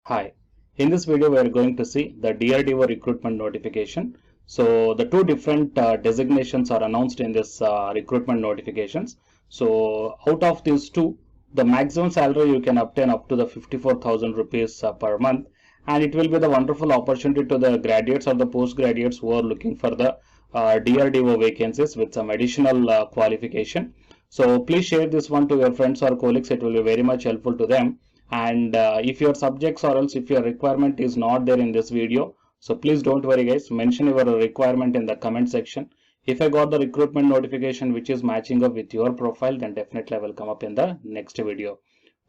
Hi, in this video we are going to see the DRDO recruitment notification. So the two different designations are announced in this recruitment notifications. So out of these two, the maximum salary you can obtain up to the 54,000 rupees per month, and it will be the wonderful opportunity to the graduates or the postgraduates who are looking for the DRDO vacancies with some additional qualification. So please share this one to your friends or colleagues. It will be very much helpful to them. And if your subjects or else if your requirement is not there in this video, so please don't worry guys, mention your requirement in the comment section. If I got the recruitment notification which is matching up with your profile, then definitely I will come up in the next video.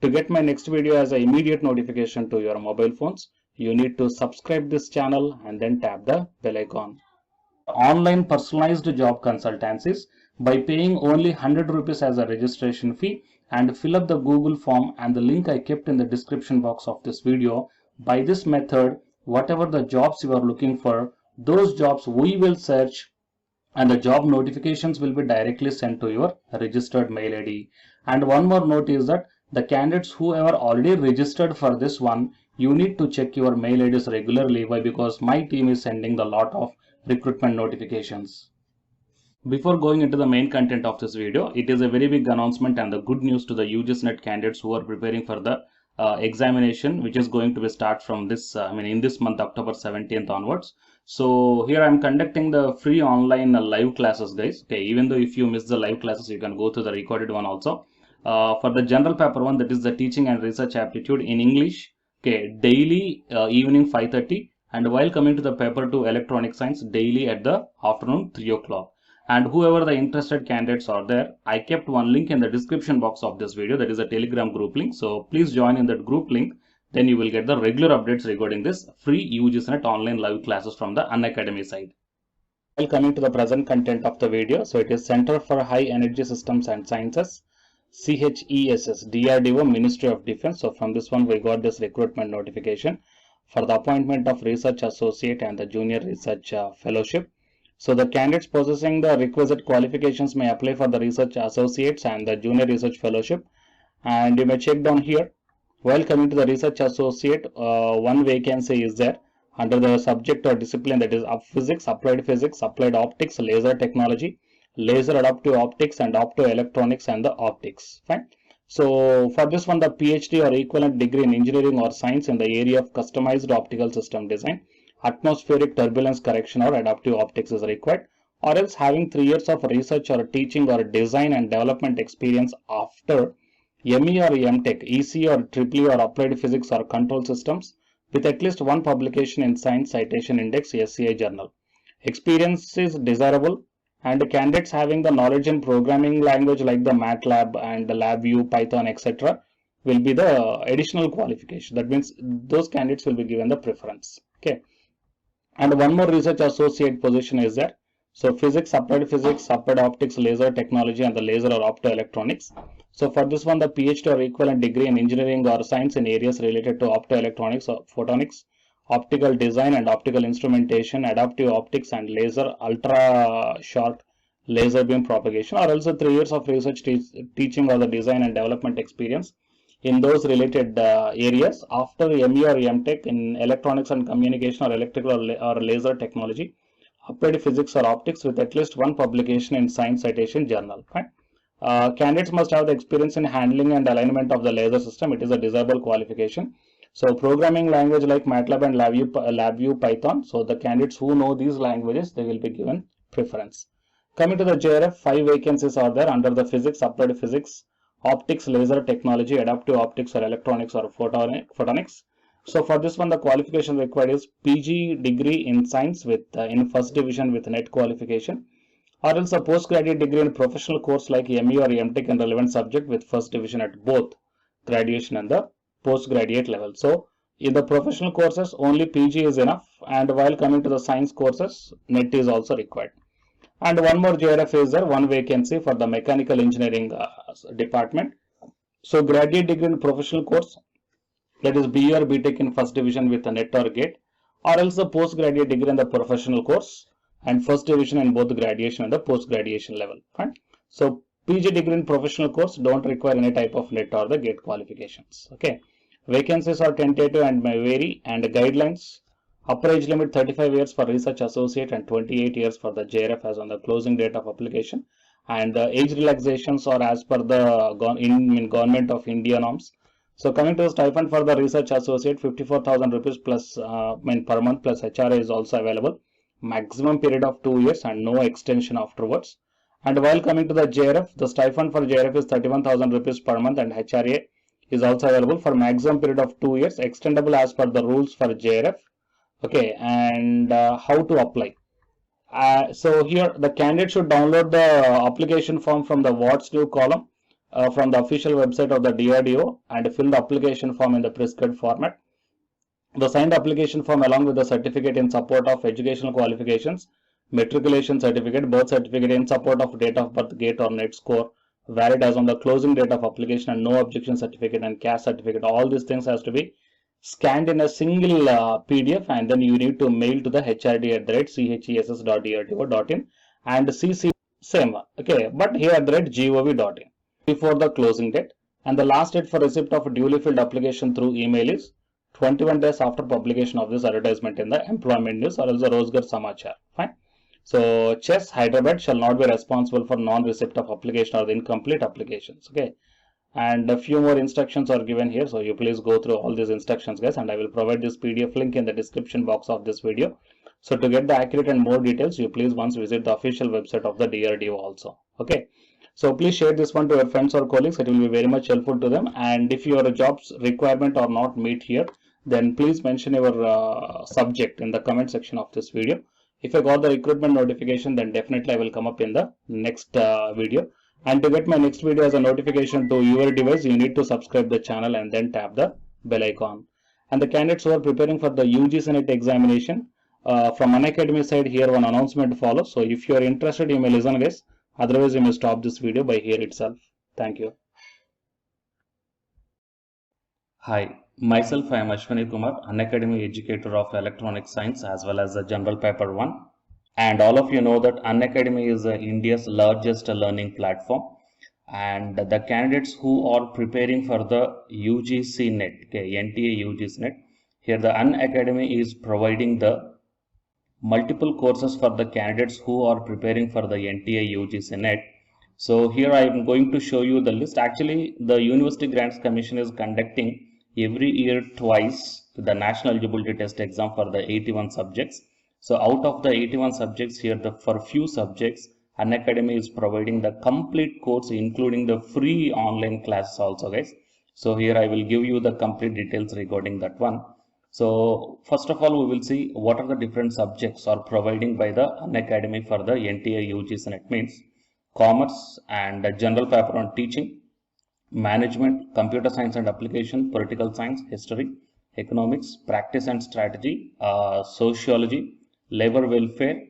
To get my next video as an immediate notification to your mobile phones, you need to subscribe this channel and then tap the bell icon. Online personalized job consultancies by paying only 100 rupees as a registration fee, and fill up the Google form and the link I kept in the description box of this video. By this method, whatever the jobs you are looking for, those jobs we will search and the job notifications will be directly sent to your registered mail ID. And one more note is that the candidates who are already registered for this one, you need to check your mail IDs regularly. Why? Because my team is sending a lot of recruitment notifications. Before going into the main content of this video, it is a very big announcement and the good news to the UGSNet candidates who are preparing for the examination, which is going to be start from this, in this month, October 17th onwards. So here I'm conducting the free online live classes, guys. Okay, even though if you miss the live classes, you can go to the recorded one also. For the general paper one, that is the teaching and research aptitude in English. Okay, daily evening 5:30, and while coming to the paper 2 electronic science, daily at the afternoon 3 o'clock. And whoever the interested candidates are there, I kept one link in the description box of this video, that is a Telegram group link. So please join in that group link, then you will get the regular updates regarding this free UGSNet online live classes from the Unacademy side. While coming to the present content of the video, so it is Center for High Energy Systems and Sciences, CHESS, DRDO, Ministry of Defense. So from this one we got this recruitment notification for the appointment of research associate and the junior research fellowship. So the candidates possessing the requisite qualifications may apply for the research associates and the junior research fellowship. And you may check down here. While coming to the research associate, one vacancy is there under the subject or discipline, that is physics, applied optics, laser technology, laser adaptive optics, and optoelectronics and the optics. Fine. So for this one, the PhD or equivalent degree in engineering or science in the area of customized optical system design, atmospheric turbulence correction or adaptive optics is required, or else having 3 years of research or teaching or design and development experience after ME or MTech, EC or EEE or applied physics or control systems with at least one publication in Science Citation Index SCI journal. Experience is desirable, and candidates having the knowledge in programming language like the MATLAB and the LabVIEW, Python, etc. will be the additional qualification. That means those candidates will be given the preference. Okay. And one more research associate position is there. So physics, applied optics, laser technology, and the laser or optoelectronics. So for this one, the PhD or equivalent degree in engineering or science in areas related to optoelectronics or photonics, optical design and optical instrumentation, adaptive optics, and laser ultra short laser beam propagation, or also 3 years of research teaching or the design and development experience in those related areas after ME or MTech in electronics and communication or electrical or laser technology, applied physics or optics with at least one publication in Science Citation journal. Right? Candidates must have the experience in handling and alignment of the laser system. It is a desirable qualification. So programming language like MATLAB and LabVIEW, Python. So the candidates who know these languages, they will be given preference. Coming to the JRF, 5 vacancies are there under the physics, applied physics, optics, laser technology, adaptive optics or electronics or photonics. So for this one, the qualification required is PG degree in science with in first division with net qualification, or else a postgraduate degree in professional course like ME or MTech in relevant subject with first division at both graduation and the postgraduate level. So in the professional courses, only PG is enough, and while coming to the science courses, net is also required. And one more JRF is there, one vacancy for the mechanical engineering department. So graduate degree in professional course, that is BE or BTech in first division with a net or gate, or else the postgraduate degree in the professional course and first division in both the graduation and the post graduation level. Fine. So PG degree in professional course don't require any type of net or the gate qualifications. Okay. Vacancies are tentative and may vary, and guidelines: upper age limit 35 years for research associate and 28 years for the JRF as on the closing date of application, and the age relaxations are as per the Government of India norms. So coming to the stipend for the research associate, 54,000 rupees plus per month plus HRA is also available. Maximum period of 2 years and no extension afterwards. And while coming to the JRF, the stipend for JRF is 31,000 rupees per month, and HRA is also available for maximum period of 2 years, extendable as per the rules for JRF. Okay, and how to apply? So here the candidate should download the application form from the What's New column from the official website of the DRDO and fill the application form in the prescribed format. The signed application form along with the certificate in support of educational qualifications, matriculation certificate, birth certificate in support of date of birth, GATE or NET score, valid as on the closing date of application, and no objection certificate and caste certificate. All these things has to be scanned in a single PDF, and then you need to mail to the hrd@chess.drdo.in and CC same one. Okay, but here @gov.in before the closing date, and the last date for receipt of duly filled application through email is 21 days after publication of this advertisement in the employment news or else the Rozgar Samachar. Fine. So Chess Hyderabad shall not be responsible for non-receipt of application or the incomplete applications. Okay, and a few more instructions are given here, so you please go through all these instructions, guys, and I will provide this PDF link in the description box of this video. So to get the accurate and more details, you please once visit the official website of the DRDO also. Okay, so please share this one to your friends or colleagues. It will be very much helpful to them. And if your job's requirement or not meet here, then please mention your subject in the comment section of this video. If I got the recruitment notification, then definitely I will come up in the next video. And to get my next video as a notification to your device, you need to subscribe the channel and then tap the bell icon. And the candidates who are preparing for the UGC NET examination, from Unacademy side, here one announcement follows. So if you are interested, you may listen, guys. Otherwise, you may stop this video by here itself. Thank you. Hi, myself I am Ashwani Kumar, Unacademy educator of Electronic Science as well as the General Paper 1. And all of you know that Unacademy is India's largest learning platform, and the candidates who are preparing for the UGC NET, okay, NTA UGC NET, here the Unacademy is providing the multiple courses for the candidates who are preparing for the NTA UGC NET. So here I am going to show you the list. Actually, the University Grants Commission is conducting every year twice the National Eligibility Test exam for the 81 subjects. So out of the 81 subjects here, for few subjects, Unacademy is providing the complete course, including the free online classes also, guys. So here I will give you the complete details regarding that one. So first of all, we will see what are the different subjects are providing by the Unacademy for the NTA UGC NET. Means commerce and general paper on teaching, management, computer science and application, political science, history, economics, practice and strategy, sociology, labor welfare,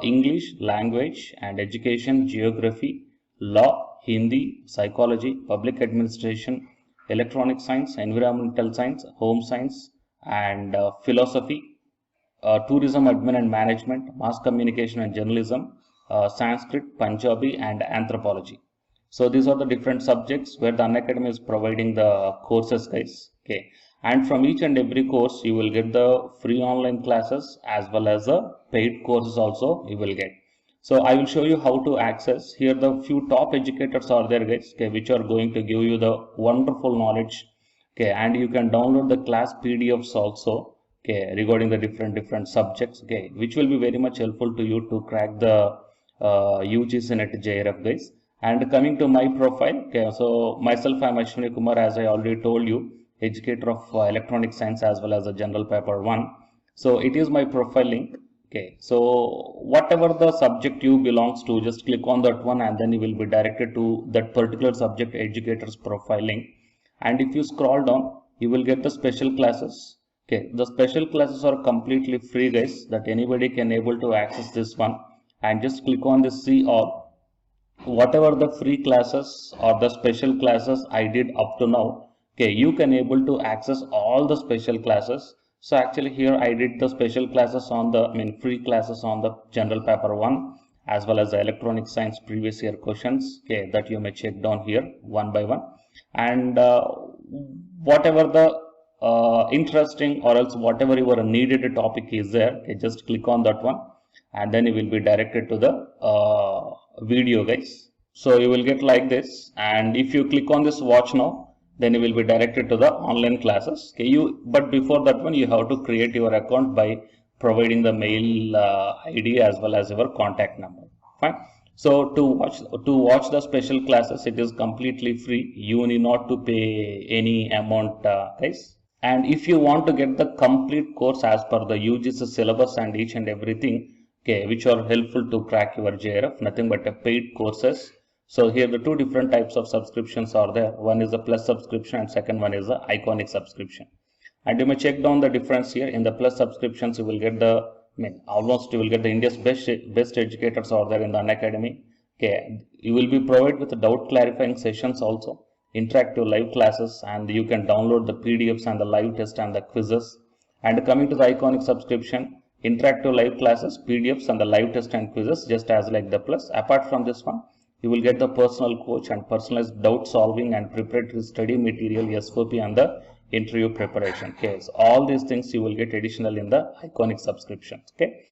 English, language and education, geography, law, Hindi, psychology, public administration, electronic science, environmental science, home science and philosophy, tourism admin and management, mass communication and journalism, Sanskrit, Punjabi and anthropology. So these are the different subjects where the Unacademy is providing the courses, guys. Okay, and from each and every course you will get the free online classes as well as the paid courses also you will get. So I will show you how to access. Here the few top educators are there, guys, okay, which are going to give you the wonderful knowledge. Okay, and you can download the class PDFs also, okay, regarding the different subjects, okay, which will be very much helpful to you to crack the UGC NET JRF, guys. And coming to my profile, okay, so myself I am Ashwani Kumar, as I already told you, educator of electronic science as well as a general paper 1. So it is my profile link. Okay, so whatever the subject you belongs to, just click on that one and then you will be directed to that particular subject educator's profile link. And if you scroll down, you will get the special classes. Okay, the special classes are completely free, guys, that anybody can able to access this one. And just click on this see all. Whatever the free classes or the special classes I did up to now, okay, you can able to access all the special classes. So actually here I did the special classes on the free classes on the general paper 1 as well as the electronic science previous year questions, okay, that you may check down here one by one. And whatever the interesting or else whatever your needed topic is there, okay, just click on that one and then you will be directed to the video, guys. So you will get like this, and if you click on this watch now, then you will be directed to the online classes. Okay, but before that one, you have to create your account by providing the mail ID as well as your contact number. Fine. So to watch the special classes, it is completely free. You need not to pay any amount, guys. And if you want to get the complete course as per the UGC syllabus and each and everything, okay, which are helpful to crack your JRF, nothing but a paid courses. So here the two different types of subscriptions are there. One is the plus subscription and second one is the iconic subscription. And you may check down the difference here. In the plus subscriptions, you will get almost you will get the India's best educators are there in the Unacademy. Okay, you will be provided with doubt clarifying sessions also, interactive live classes, and you can download the PDFs and the live test and the quizzes. And coming to the iconic subscription, interactive live classes, PDFs and the live test and quizzes, just as like the plus. Apart from this one, you will get the personal coach and personalized doubt solving and preparatory study material, SOP, and the interview preparation. Okay, so all these things you will get additional in the iconic subscription. Okay,